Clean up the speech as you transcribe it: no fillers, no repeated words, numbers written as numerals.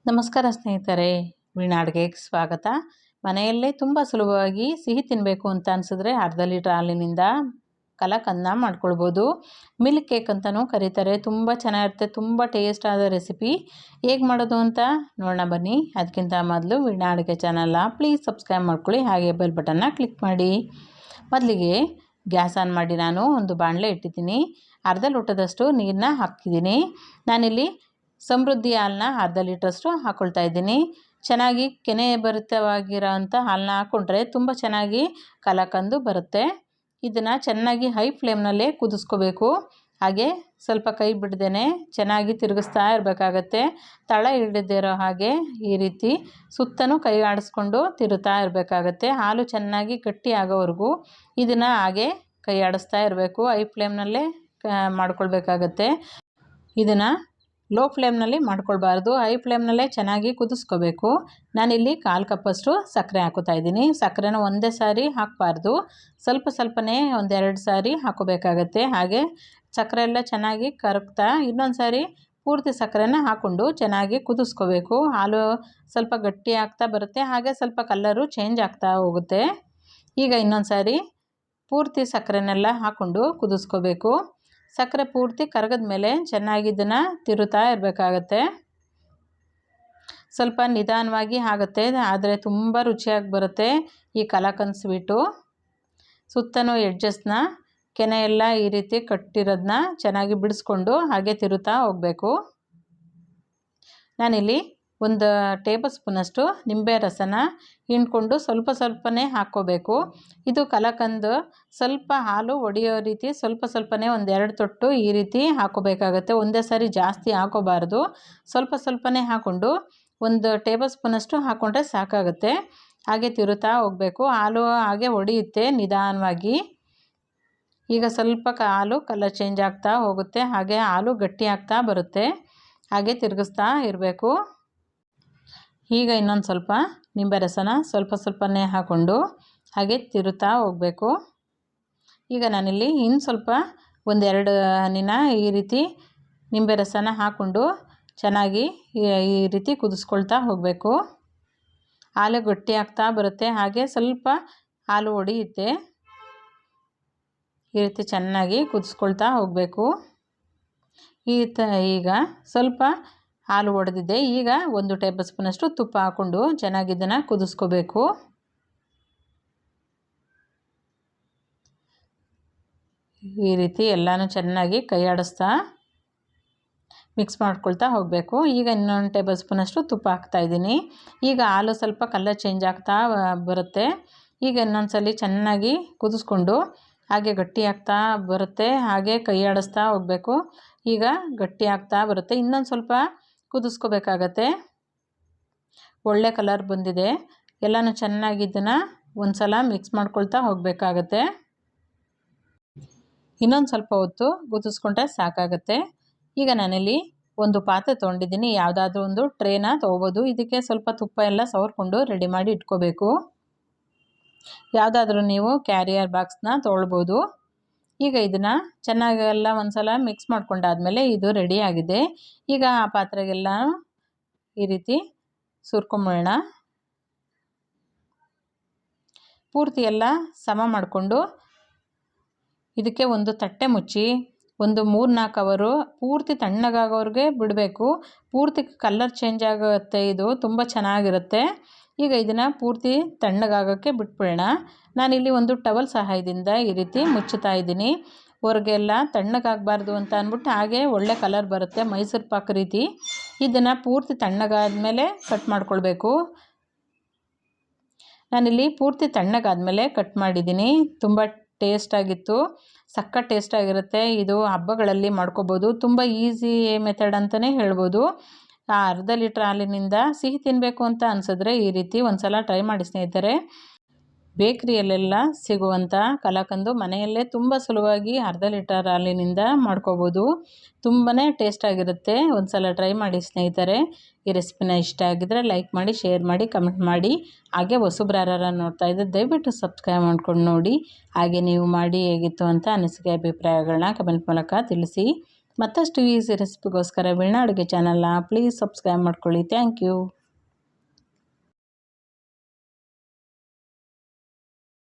ನಮಸ್ಕಾರ ಸ್ನೇಹಿತರೆ, ವೀಣಾ ಅಡುಗೆಗೆ ಸ್ವಾಗತ. ಮನೆಯಲ್ಲೇ ತುಂಬ ಸುಲಭವಾಗಿ ಸಿಹಿ ತಿನ್ನಬೇಕು ಅಂತ ಅನಿಸಿದ್ರೆ ಅರ್ಧ ಲೀಟ್ರ್ ಹಾಲಿನಿಂದ ಕಲಾಕಂದನ್ನ ಮಾಡ್ಕೊಳ್ಬೋದು. ಮಿಲ್ಕ್ ಕೇಕ್ ಅಂತಲೂ ಕರೀತಾರೆ. ತುಂಬ ಚೆನ್ನಾಗಿರುತ್ತೆ, ತುಂಬ ಟೇಸ್ಟ್ ಆದ ರೆಸಿಪಿ. ಹೇಗೆ ಮಾಡೋದು ಅಂತ ನೋಡೋಣ ಬನ್ನಿ. ಅದಕ್ಕಿಂತ ಮೊದಲು ವೀಣಾ ಅಡುಗೆ ಚಾನಲ್ನ ಪ್ಲೀಸ್ ಸಬ್ಸ್ಕ್ರೈಬ್ ಮಾಡ್ಕೊಳ್ಳಿ, ಹಾಗೆ ಬೆಲ್ ಬಟನ್ನ ಕ್ಲಿಕ್ ಮಾಡಿ. ಮೊದಲಿಗೆ ಗ್ಯಾಸ್ ಆನ್ ಮಾಡಿ ನಾನು ಒಂದು ಬಾಣಲೆ ಇಟ್ಟಿದ್ದೀನಿ. ಅರ್ಧ ಲೋಟದಷ್ಟು ನೀರನ್ನ ಹಾಕಿದ್ದೀನಿ. ನಾನಿಲ್ಲಿ ಸಮೃದ್ಧಿ ಹಾಲನ್ನ ಅರ್ಧ ಲೀಟ್ರಷ್ಟು ಹಾಕ್ಕೊಳ್ತಾ ಇದ್ದೀನಿ. ಚೆನ್ನಾಗಿ ಕೆನೆ ಭರಿತವಾಗಿರೋಂಥ ಹಾಲನ್ನ ಹಾಕ್ಕೊಂಡ್ರೆ ತುಂಬ ಚೆನ್ನಾಗಿ ಕಲಾಕಂದು ಬರುತ್ತೆ. ಇದನ್ನು ಚೆನ್ನಾಗಿ ಹೈ ಫ್ಲೇಮ್ನಲ್ಲೇ ಕುದಿಸ್ಕೋಬೇಕು. ಹಾಗೆ ಸ್ವಲ್ಪ ಕೈ ಬಿಡ್ದೇ ಚೆನ್ನಾಗಿ ತಿರುಗಿಸ್ತಾ ಇರಬೇಕಾಗತ್ತೆ. ತಳ ಹಿಡಿದೇ ಇರೋ ಹಾಗೆ ಈ ರೀತಿ ಸುತ್ತಲೂ ಕೈ ಆಡಿಸ್ಕೊಂಡು ತಿರುತ್ತಾ ಇರಬೇಕಾಗತ್ತೆ. ಹಾಲು ಚೆನ್ನಾಗಿ ಗಟ್ಟಿ ಆಗೋವರೆಗೂ ಇದನ್ನು ಹಾಗೆ ಕೈ ಆಡಿಸ್ತಾ ಇರಬೇಕು. ಹೈ ಫ್ಲೇಮ್ನಲ್ಲೇ ಮಾಡ್ಕೊಳ್ಬೇಕಾಗತ್ತೆ. ಇದನ್ನು ಲೋ ಫ್ಲೇಮ್ನಲ್ಲಿ ಮಾಡ್ಕೊಳ್ಬಾರ್ದು, ಹೈ ಫ್ಲೇಮ್ನಲ್ಲೇ ಚೆನ್ನಾಗಿ ಕುದಿಸ್ಕೋಬೇಕು. ನಾನಿಲ್ಲಿ 1/4 ಕಪ್ಪಷ್ಟು ಸಕ್ಕರೆ ಹಾಕೋತಾ ಇದ್ದೀನಿ. ಸಕ್ಕರೆನ ಒಂದೇ ಸಾರಿ ಹಾಕಬಾರ್ದು, ಸ್ವಲ್ಪನೇ 1-2 ಸಾರಿ ಹಾಕೋಬೇಕಾಗತ್ತೆ. ಹಾಗೆ ಸಕ್ಕರೆ ಎಲ್ಲ ಚೆನ್ನಾಗಿ ಕರಗ್ತಾ ಇನ್ನೊಂದು ಸಾರಿ ಪೂರ್ತಿ ಸಕ್ಕರೆನ ಹಾಕ್ಕೊಂಡು ಚೆನ್ನಾಗಿ ಕುದಿಸ್ಕೋಬೇಕು. ಹಾಲು ಸ್ವಲ್ಪ ಗಟ್ಟಿ ಆಗ್ತಾ ಬರುತ್ತೆ, ಹಾಗೆ ಸ್ವಲ್ಪ ಕಲ್ಲರು ಚೇಂಜ್ ಆಗ್ತಾ ಹೋಗುತ್ತೆ. ಈಗ ಇನ್ನೊಂದು ಸಾರಿ ಪೂರ್ತಿ ಸಕ್ಕರೆನೆಲ್ಲ ಹಾಕ್ಕೊಂಡು ಕುದಿಸ್ಕೋಬೇಕು. ಸಕ್ಕರೆ ಪೂರ್ತಿ ಕರಗದ ಮೇಲೆ ಚೆನ್ನಾಗಿ ಇದನ್ನು ತಿರುತ್ತಾ ಇರಬೇಕಾಗತ್ತೆ. ಸ್ವಲ್ಪ ನಿಧಾನವಾಗಿ ಆಗುತ್ತೆ, ಆದರೆ ತುಂಬ ರುಚಿಯಾಗಿ ಬರುತ್ತೆ ಈ ಕಲಾಕಂದ್ ಸ್ವೀಟು. ಸುತ್ತಲೂ ಎಡ್ಜಸ್ನ ಕೆನೆ ಎಲ್ಲ ಈ ರೀತಿ ಕಟ್ಟಿರೋದನ್ನ ಚೆನ್ನಾಗಿ ಬಿಡಿಸ್ಕೊಂಡು ಹಾಗೆ ತಿರುತ್ತಾ ಹೋಗಬೇಕು. ನಾನಿಲ್ಲಿ 1 ಟೇಬಲ್ ಸ್ಪೂನಷ್ಟು ನಿಂಬೆ ರಸನ ಹಿಂಡ್ಕೊಂಡು ಸ್ವಲ್ಪನೇ ಹಾಕ್ಕೋಬೇಕು. ಇದು ಕಲಾಕಂದು ಸ್ವಲ್ಪ ಹಾಲು ಒಡೆಯೋ ರೀತಿ ಸ್ವಲ್ಪನೇ 1-2 ತೊಟ್ಟು ಈ ರೀತಿ ಹಾಕ್ಕೋಬೇಕಾಗತ್ತೆ. ಒಂದೇ ಸಾರಿ ಜಾಸ್ತಿ ಹಾಕೋಬಾರ್ದು, ಸ್ವಲ್ಪನೇ ಹಾಕ್ಕೊಂಡು 1 ಟೇಬಲ್ ಸ್ಪೂನಷ್ಟು ಹಾಕ್ಕೊಂಡ್ರೆ ಸಾಕಾಗುತ್ತೆ. ಹಾಗೆ ತಿರುತ್ತಾ ಹೋಗಬೇಕು. ಹಾಲು ಹಾಗೆ ಒಡೆಯುತ್ತೆ ನಿಧಾನವಾಗಿ. ಈಗ ಸ್ವಲ್ಪ ಹಾಲು ಕಲರ್ ಚೇಂಜ್ ಆಗ್ತಾ ಹೋಗುತ್ತೆ, ಹಾಗೆ ಹಾಲು ಗಟ್ಟಿ ಆಗ್ತಾ ಬರುತ್ತೆ. ಹಾಗೆ ತಿರುಗಿಸ್ತಾ ಇರಬೇಕು. ಈಗ ಇನ್ನೊಂದು ಸ್ವಲ್ಪ ನಿಂಬೆ ರಸನ ಸ್ವಲ್ಪನೇ ಹಾಕ್ಕೊಂಡು ಹಾಗೆ ತಿರುತ್ತಾ ಹೋಗಬೇಕು. ಈಗ ನಾನಿಲ್ಲಿ ಇನ್ನು ಸ್ವಲ್ಪ 1-2 ಹನಿನ ಈ ರೀತಿ ನಿಂಬೆ ರಸನ ಹಾಕ್ಕೊಂಡು ಚೆನ್ನಾಗಿ ಈ ರೀತಿ ಕುದಿಸ್ಕೊಳ್ತಾ ಹೋಗಬೇಕು. ಹಾಲು ಗಟ್ಟಿ ಆಗ್ತಾ ಬರುತ್ತೆ, ಹಾಗೆ ಸ್ವಲ್ಪ ಹಾಲು ಒಡೆಯುತ್ತೆ. ಈ ರೀತಿ ಚೆನ್ನಾಗಿ ಕುದಿಸ್ಕೊಳ್ತಾ ಹೋಗಬೇಕು. ಈಗ ಸ್ವಲ್ಪ ಹಾಲು ಒಡೆದಿದೆ. ಈಗ 1 ಟೇಬಲ್ ಸ್ಪೂನಷ್ಟು ತುಪ್ಪ ಹಾಕ್ಕೊಂಡು ಚೆನ್ನಾಗಿ ಇದನ್ನು ಕುದಿಸ್ಕೋಬೇಕು. ಈ ರೀತಿ ಎಲ್ಲನೂ ಚೆನ್ನಾಗಿ ಕೈ ಆಡಿಸ್ತಾ ಮಿಕ್ಸ್ ಮಾಡ್ಕೊಳ್ತಾ ಹೋಗಬೇಕು. ಈಗ ಇನ್ನೊಂದು ಟೇಬಲ್ ಸ್ಪೂನಷ್ಟು ತುಪ್ಪ ಹಾಕ್ತಾಯಿದ್ದೀನಿ. ಈಗ ಹಾಲು ಸ್ವಲ್ಪ ಕಲರ್ ಚೇಂಜ್ ಆಗ್ತಾ ಬರುತ್ತೆ. ಈಗ ಇನ್ನೊಂದು ಸಲ ಚೆನ್ನಾಗಿ ಕುದಿಸ್ಕೊಂಡು ಹಾಗೆ ಗಟ್ಟಿ ಆಗ್ತಾ ಬರುತ್ತೆ, ಹಾಗೆ ಕೈ ಆಡಿಸ್ತಾ ಹೋಗಬೇಕು. ಈಗ ಗಟ್ಟಿ ಆಗ್ತಾ ಬರುತ್ತೆ, ಇನ್ನೊಂದು ಸ್ವಲ್ಪ ಕುದಿಸ್ಕೋಬೇಕಾಗತ್ತೆ. ಒಳ್ಳೆ ಕಲರ್ ಬಂದಿದೆ. ಎಲ್ಲನೂ ಚೆನ್ನಾಗಿ ಇದನ್ನು ಒಂದು ಸಲ ಮಿಕ್ಸ್ ಮಾಡ್ಕೊಳ್ತಾ ಹೋಗಬೇಕಾಗತ್ತೆ. ಇನ್ನೊಂದು ಸ್ವಲ್ಪ ಹೊತ್ತು ಕುದಿಸ್ಕೊಂಡ್ರೆ ಸಾಕಾಗುತ್ತೆ. ಈಗ ನಾನಿಲ್ಲಿ ಒಂದು ಪಾತ್ರೆ ತೊಗೊಂಡಿದ್ದೀನಿ. ಯಾವುದಾದ್ರೂ ಒಂದು ಟ್ರೇನ ತೊಗೋಬೋದು. ಇದಕ್ಕೆ ಸ್ವಲ್ಪ ತುಪ್ಪ ಎಲ್ಲ ಸವರ್ಕೊಂಡು ರೆಡಿ ಮಾಡಿ ಇಟ್ಕೋಬೇಕು. ಯಾವುದಾದ್ರೂ ನೀವು ಕ್ಯಾರಿಯರ್ ಬಾಕ್ಸ್ನ ತೊಗೊಳ್ಬೋದು. ಈಗ ಇದನ್ನು ಚೆನ್ನಾಗೆಲ್ಲ ಒಂದು ಸಲ ಮಿಕ್ಸ್ ಮಾಡ್ಕೊಂಡಾದ್ಮೇಲೆ ಇದು ರೆಡಿ ಆಗಿದೆ. ಈಗ ಆ ಪಾತ್ರೆಗೆಲ್ಲ ಈ ರೀತಿ ಸುರ್ಕೊಂಬಿಡೋಣ. ಪೂರ್ತಿ ಎಲ್ಲ ಸಮ ಮಾಡಿಕೊಂಡು ಇದಕ್ಕೆ ಒಂದು ತಟ್ಟೆ ಮುಚ್ಚಿ ಒಂದು 3-4 ಅವರು ಪೂರ್ತಿ ತಣ್ಣಗಾಗೋವ್ರಿಗೆ ಬಿಡಬೇಕು. ಪೂರ್ತಿ ಕಲರ್ ಚೇಂಜ್ ಆಗುತ್ತೆ, ಇದು ತುಂಬ ಚೆನ್ನಾಗಿರುತ್ತೆ. ಈಗ ಇದನ್ನು ಪೂರ್ತಿ ತಣ್ಣಗಾಗೋಕ್ಕೆ ಬಿಟ್ಬಿಡೋಣ. ನಾನಿಲ್ಲಿ ಒಂದು ಟವಲ್ ಸಹಾಯದಿಂದ ಈ ರೀತಿ ಮುಚ್ಚುತ್ತಾ ಇದ್ದೀನಿ. ಹೊರಗೆಲ್ಲ ತಣ್ಣಗಾಗಬಾರ್ದು ಅಂತ ಅಂದ್ಬಿಟ್ಟು ಹಾಗೆ ಒಳ್ಳೆ ಕಲರ್ ಬರುತ್ತೆ, ಮೈಸೂರು ಪಾಕ್ ರೀತಿ. ಇದನ್ನು ಪೂರ್ತಿ ತಣ್ಣಗಾದ್ಮೇಲೆ ಕಟ್ ಮಾಡ್ಕೊಳ್ಬೇಕು. ನಾನಿಲ್ಲಿ ಪೂರ್ತಿ ತಣ್ಣಗಾದ್ಮೇಲೆ ಕಟ್ ಮಾಡಿದ್ದೀನಿ. ತುಂಬ ಟೇಸ್ಟಾಗಿತ್ತು, ಸಖತ್ ಟೇಸ್ಟಾಗಿರುತ್ತೆ. ಇದು ಹಬ್ಬಗಳಲ್ಲಿ ಮಾಡ್ಕೋಬೋದು. ತುಂಬ ಈಸಿ ಮೆಥಡ್ ಅಂತಲೇ ಹೇಳ್ಬೋದು. ಅರ್ಧ ಲೀಟ್ರ್ ಹಾಲಿನಿಂದ ಸಿಹಿ ತಿನ್ನಬೇಕು ಅಂತ ಅನಿಸಿದ್ರೆ ಈ ರೀತಿ ಒಂದು ಸಲ ಟ್ರೈ ಮಾಡಿ ಸ್ನೇಹಿತರೆ. ಬೇಕ್ರಿಯಲ್ಲೆಲ್ಲ ಸಿಗುವಂಥ ಕಲಾಕಂದು ಮನೆಯಲ್ಲೇ ತುಂಬ ಸುಲಭವಾಗಿ ಅರ್ಧ ಲೀಟರ್ ಹಾಲಿನಿಂದ ಮಾಡ್ಕೋಬೋದು. ತುಂಬಾ ಟೇಸ್ಟಾಗಿರುತ್ತೆ. ಒಂದು ಸಲ ಟ್ರೈ ಮಾಡಿ ಸ್ನೇಹಿತರೆ. ಈ ರೆಸಿಪಿನ ಇಷ್ಟ ಆಗಿದ್ರೆ ಲೈಕ್ ಮಾಡಿ, ಶೇರ್ ಮಾಡಿ, ಕಮೆಂಟ್ ಮಾಡಿ. ಹಾಗೆ ಹೊಸಬ್ರು ಯಾರು ನೋಡ್ತಾ ಇದ್ದರೆ ದಯವಿಟ್ಟು ಸಬ್ಸ್ಕ್ರೈಬ್ ಮಾಡ್ಕೊಂಡು ನೋಡಿ. ಹಾಗೆ ನೀವು ಮಾಡಿ ಹೇಗಿತ್ತು ಅಂತ ಅನಿಸಿಕೆ ಅಭಿಪ್ರಾಯಗಳನ್ನ ಕಮೆಂಟ್ ಮೂಲಕ ತಿಳಿಸಿ. ಮತ್ತಷ್ಟು ಈಸಿ ರೆಸಿಪಿಗೋಸ್ಕರ ವೀಣಾ ಅಡುಗೆ ಚಾನಲ್ನ ಪ್ಲೀಸ್ ಸಬ್ಸ್ಕ್ರೈಬ್ ಮಾಡ್ಕೊಳ್ಳಿ. Thank you.